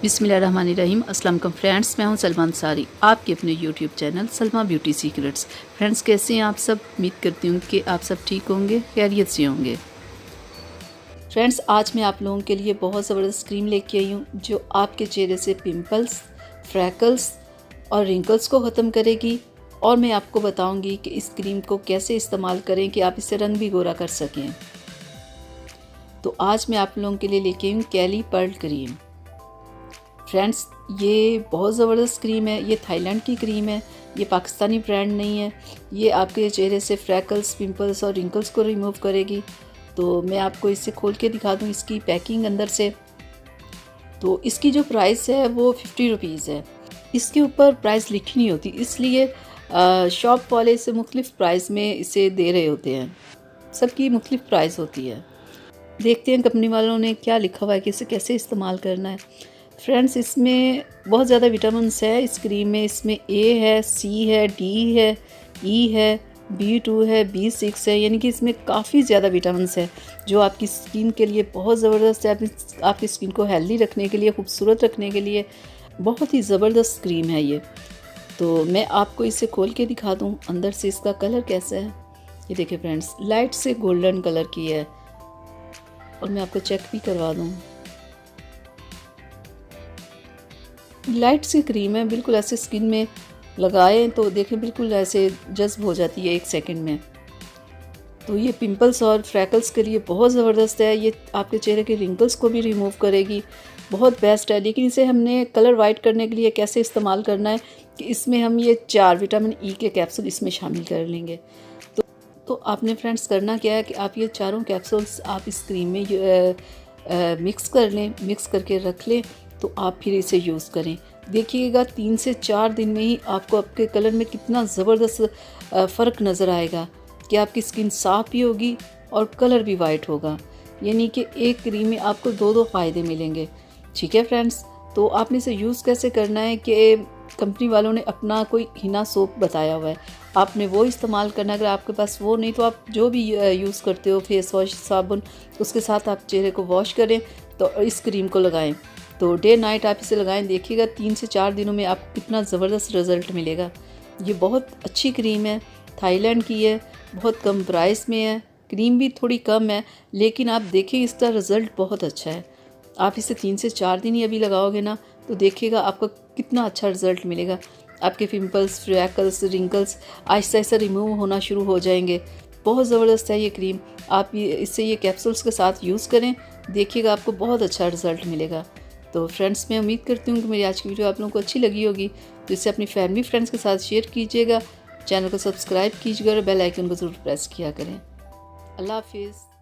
बिस्मिल्लाहिर्रहमानिर्रहीम। अस्सलाम वालेकुम फ्रेंड्स, मैं हूं सलमा अंसारी, आपके अपने YouTube channel Salma beauty secrets. Friends, कैसे हैं आप सब? उम्मीद करती हूं कि आप सब ठीक होंगे, खैरियत से होंगे। फ्रेंड्स, आज मैं आप लोगों के लिए बहुत ज़बरदस्त क्रीम लेके आई हूँ जो आपके चेहरे से पिंपल्स, फ्रैकल्स और रिंकल्स को ख़त्म करेगी। और मैं आपको बताऊँगी कि इस क्रीम को कैसे इस्तेमाल करें कि आप इससे रंग भी गोरा कर सकें। तो आज मैं आप लोगों के लिए लेके आई हूँ कैली पर्ल क्रीम। फ्रेंड्स, ये बहुत ज़बरदस्त क्रीम है। ये थाईलैंड की क्रीम है, ये पाकिस्तानी ब्रांड नहीं है। ये आपके चेहरे से फ्रैकल्स, पिंपल्स और रिंकल्स को रिमूव करेगी। तो मैं आपको इसे खोल के दिखा दूँ इसकी पैकिंग अंदर से। तो इसकी जो प्राइस है वो 50 रुपीज़ है। इसके ऊपर प्राइस लिखी नहीं होती, इसलिए शॉप वाले इसे मुख्तलिफ प्राइस में इसे दे रहे होते हैं। सबकी मुख्तलिफ प्राइस होती है। देखते हैं कंपनी वालों ने क्या लिखा हुआ है कि इसे कैसे इस्तेमाल करना है। फ्रेंड्स, इसमें बहुत ज़्यादा विटामिन्स है इस क्रीम में। इसमें ए है, सी है, डी है, ई है, B2 है, B6 है, यानी कि इसमें काफ़ी ज़्यादा विटामिन्स है जो आपकी स्किन के लिए बहुत ज़बरदस्त है। आपकी स्किन को हेल्दी रखने के लिए, खूबसूरत रखने के लिए बहुत ही ज़बरदस्त क्रीम है ये। तो मैं आपको इसे खोल के दिखा दूँ अंदर से इसका कलर कैसा है। ये देखिए फ्रेंड्स, लाइट से गोल्डन कलर की है। और मैं आपको चेक भी करवा दूँ, लाइट सी क्रीम है, बिल्कुल ऐसे स्किन में लगाएं तो देखें बिल्कुल ऐसे जज्ब हो जाती है 1 सेकंड में। तो ये पिंपल्स और फ्रैकल्स के लिए बहुत ज़बरदस्त है। ये आपके चेहरे के रिंकल्स को भी रिमूव करेगी, बहुत बेस्ट है। लेकिन इसे हमने कलर वाइट करने के लिए कैसे इस्तेमाल करना है कि इसमें हम ये 4 विटामिन ई के कैप्सूल इसमें शामिल कर लेंगे। तो आपने फ्रेंड्स करना क्या है कि आप ये चारों कैप्सूल्स आप इस क्रीम में मिक्स कर लें, मिक्स करके रख लें। तो आप फिर इसे यूज़ करें, देखिएगा 3 से 4 दिन में ही आपको आपके कलर में कितना ज़बरदस्त फ़र्क नज़र आएगा कि आपकी स्किन साफ़ भी होगी और कलर भी वाइट होगा। यानी कि एक क्रीम में आपको 2 फ़ायदे मिलेंगे। ठीक है फ्रेंड्स, तो आपने इसे यूज़ कैसे करना है कि कंपनी वालों ने अपना कोई हिना सोप बताया हुआ है, आपने वो इस्तेमाल करना है। अगर आपके पास वो नहीं तो आप जो भी यूज़ करते हो, फेस वॉश, साबुन, उसके साथ आप चेहरे को वॉश करें तो इस क्रीम को लगाएं। तो डे नाइट आप इसे लगाएं, देखिएगा 3 से 4 दिनों में आपको कितना ज़बरदस्त रिज़ल्ट मिलेगा। ये बहुत अच्छी क्रीम है, थाईलैंड की है, बहुत कम प्राइस में है, क्रीम भी थोड़ी कम है, लेकिन आप देखिए इसका रिज़ल्ट बहुत अच्छा है। आप इसे 3 से 4 दिन ही अभी लगाओगे ना तो देखिएगा आपको कितना अच्छा रिज़ल्ट मिलेगा। आपके pimples, freckles, wrinkles Aahista Aahista remove होना शुरू हो जाएंगे। बहुत ज़बरदस्त है ये क्रीम। आप इससे ये कैप्सूल्स के साथ यूज़ करें, देखिएगा आपको बहुत अच्छा रिज़ल्ट मिलेगा। तो फ्रेंड्स, मैं उम्मीद करती हूँ कि मेरी आज की वीडियो आप लोगों को अच्छी लगी होगी। तो इसे अपनी फैमिली फ्रेंड्स के साथ शेयर कीजिएगा, चैनल को सब्सक्राइब कीजिएगा और बेल आइकन को ज़रूर प्रेस किया करें। अल्लाह हाफिज़।